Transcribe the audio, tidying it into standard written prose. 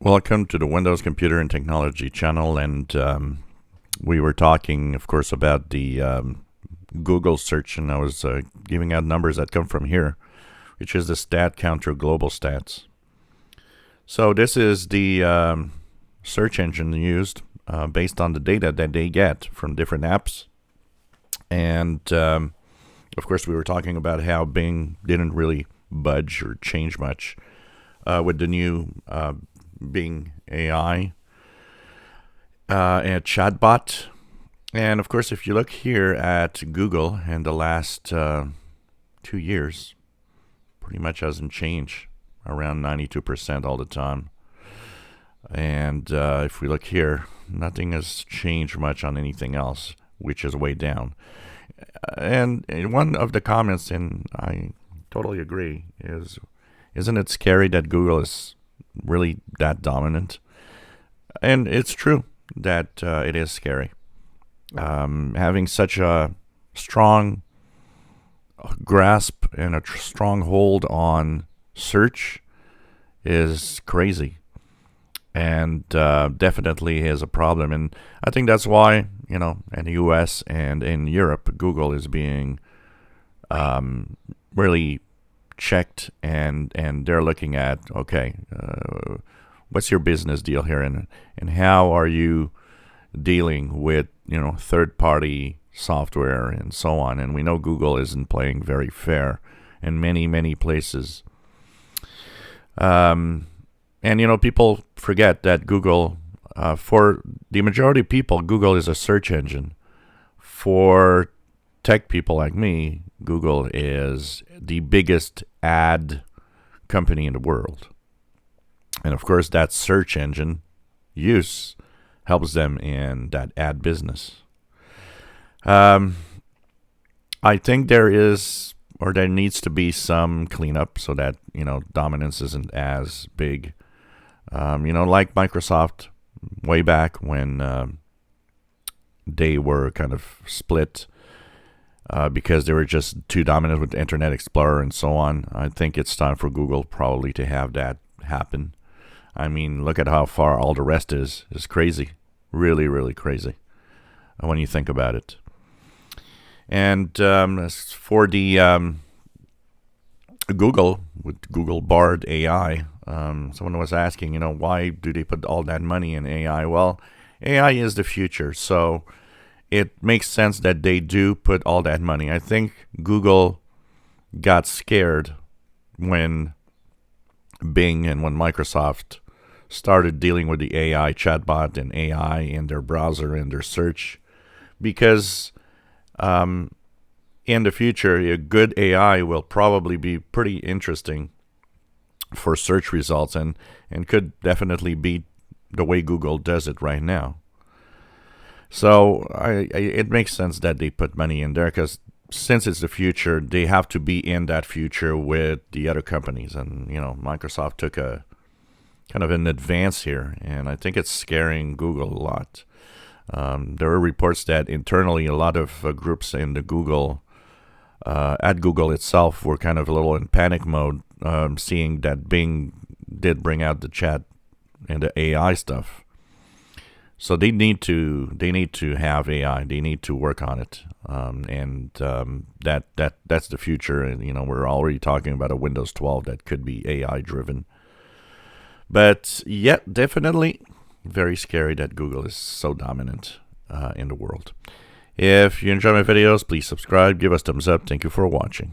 Welcome to the Windows Computer and Technology channel, and we were talking, of course, about the Google search, and I was giving out numbers that come from here, which is the StatCounter Global Stats. So this is the search engine used based on the data that they get from different apps, and of course, we were talking about how Bing didn't really budge or change much with the new Bing AI and chatbot. And of course, if you look here at Google in the last 2 years, pretty much hasn't changed, around 92% all the time. And if we look here, nothing has changed much on anything else, which is way down. And one of the comments, and I totally agree, is, isn't it scary that Google is really that dominant? And it's true that it is scary. Having such a strong grasp and a strong hold on search is crazy, and definitely is a problem. And I think that's why, in the US and in Europe, Google is being really checked, and they're looking at, okay, what's your business deal here, and how are you dealing with third-party software and so on. And we know Google isn't playing very fair in many places. And people forget that Google, for the majority of people, Google is a search engine. For tech people like me, Google is the biggest ad company in the world. And of course, that search engine use helps them in that ad business. I think there needs to be some cleanup so that, dominance isn't as big. Like Microsoft way back when they were kind of split because they were just too dominant with Internet Explorer and so on. I think it's time for Google probably to have that happen. I mean, look at how far all the rest is. It's crazy. Really crazy when you think about it. And as for the Google, with Google Bard AI, someone was asking, why do they put all that money in AI? Well, AI is the future, so it makes sense that they do put all that money. I think Google got scared when Bing and when Microsoft started dealing with the AI chatbot and AI in their browser and their search, because in the future, a good AI will probably be pretty interesting for search results, and could definitely beat the way Google does it right now. So it makes sense that they put money in there, because since it's the future, they have to be in that future with the other companies. And Microsoft took a kind of an advance here, and I think it's scaring Google a lot. There are reports that internally a lot of groups in the Google at Google itself were kind of a little in panic mode, seeing that Bing did bring out the chat and the AI stuff. So they need to have AI. They need to work on it, and that's the future. And we're already talking about a Windows 12 that could be AI driven. But yet, definitely very scary that Google is so dominant in the world. If you enjoy my videos, please subscribe, give us thumbs up. Thank you for watching.